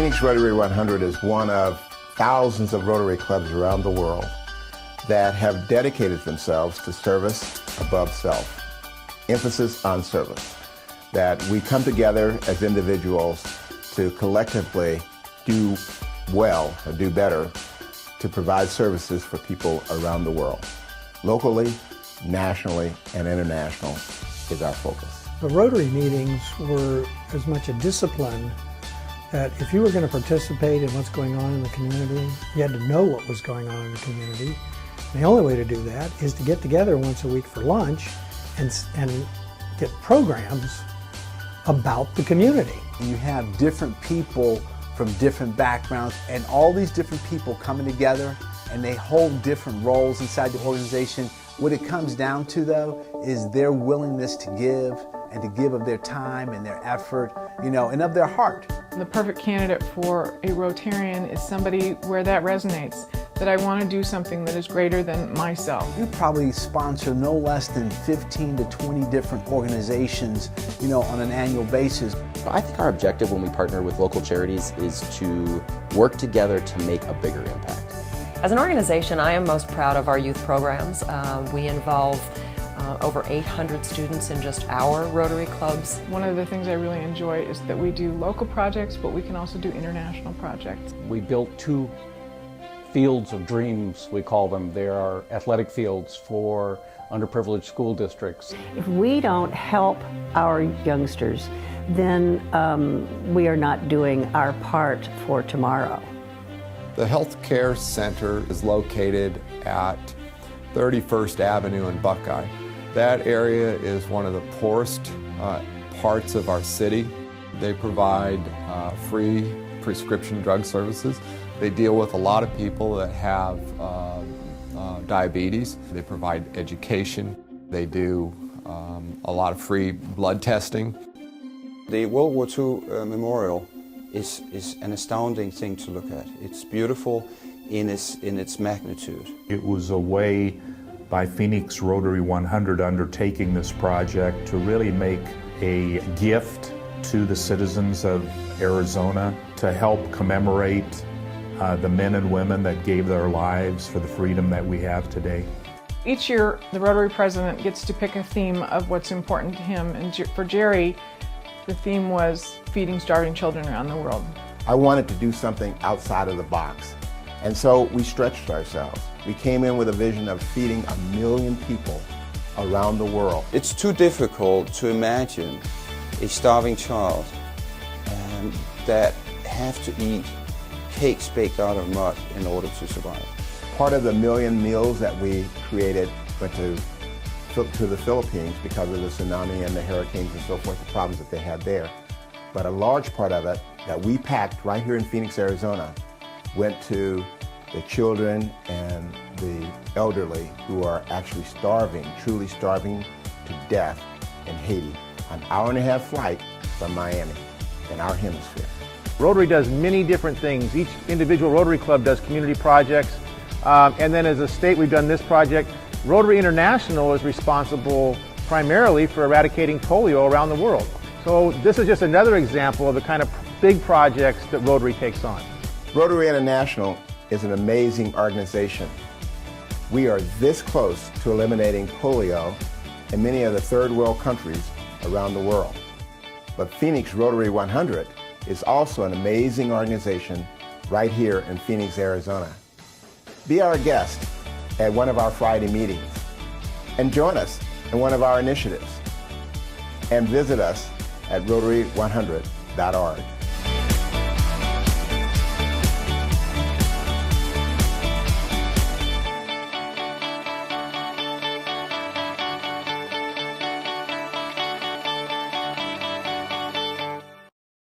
Phoenix Rotary 100 is one of thousands of Rotary clubs around the world that have dedicated themselves to service above self. Emphasis on service. That we come together as individuals to collectively do well or do better to provide services for people around the world. Locally, nationally, and international is our focus. The Rotary meetings were as much a discipline that if you were going to participate in what's going on in the community, you had to know what was going on in the community. And the only way to do that is to get together once a week for lunch and get programs about the community. You have different people from different backgrounds, and all these different people coming together, and they hold different roles inside the organization. What it comes down to, though, is their willingness to give, and to give of their time and their effort, and of their heart. The perfect candidate for a Rotarian is somebody where that resonates, that I want to do something that is greater than myself. You probably sponsor no less than 15 to 20 different organizations, on an annual basis. I think our objective when we partner with local charities is to work together to make a bigger impact. As an organization, I am most proud of our youth programs. We involve over 800 students in just our Rotary clubs. One of the things I really enjoy is that we do local projects, but we can also do international projects. We built 2 fields of dreams, we call them. They are athletic fields for underprivileged school districts. If we don't help our youngsters, then we are not doing our part for tomorrow. The Health Care Center is located at 31st Avenue in Buckeye. That area is one of the poorest parts of our city. They provide free prescription drug services. They deal with a lot of people that have diabetes. They provide education. They do a lot of free blood testing. The World War II memorial is an astounding thing to look at. It's beautiful in its magnitude. It was a way by Phoenix Rotary 100 undertaking this project to really make a gift to the citizens of Arizona to help commemorate the men and women that gave their lives for the freedom that we have today. Each year, the Rotary president gets to pick a theme of what's important to him, and for Jerry, the theme was feeding starving children around the world. I wanted to do something outside of the box, and so we stretched ourselves. We came in with a vision of feeding 1 million people around the world. It's too difficult to imagine a starving child that have to eat cakes baked out of mud in order to survive. Part of the 1 million meals that we created went to the Philippines because of the tsunami and the hurricanes and so forth, the problems that they had there. But a large part of it that we packed right here in Phoenix, Arizona, went to the children and the elderly who are actually starving, truly starving to death in Haiti, an hour-and-a-half flight from Miami in our hemisphere. Rotary does many different things. Each individual Rotary Club does community projects, and then as a state we've done this project. Rotary International is responsible primarily for eradicating polio around the world. So this is just another example of the kind of big projects that Rotary takes on. Rotary International is an amazing organization. We are this close to eliminating polio in many of the third world countries around the world. But Phoenix Rotary 100 is also an amazing organization right here in Phoenix, Arizona. Be our guest at one of our Friday meetings and join us in one of our initiatives, and visit us at Rotary100.org.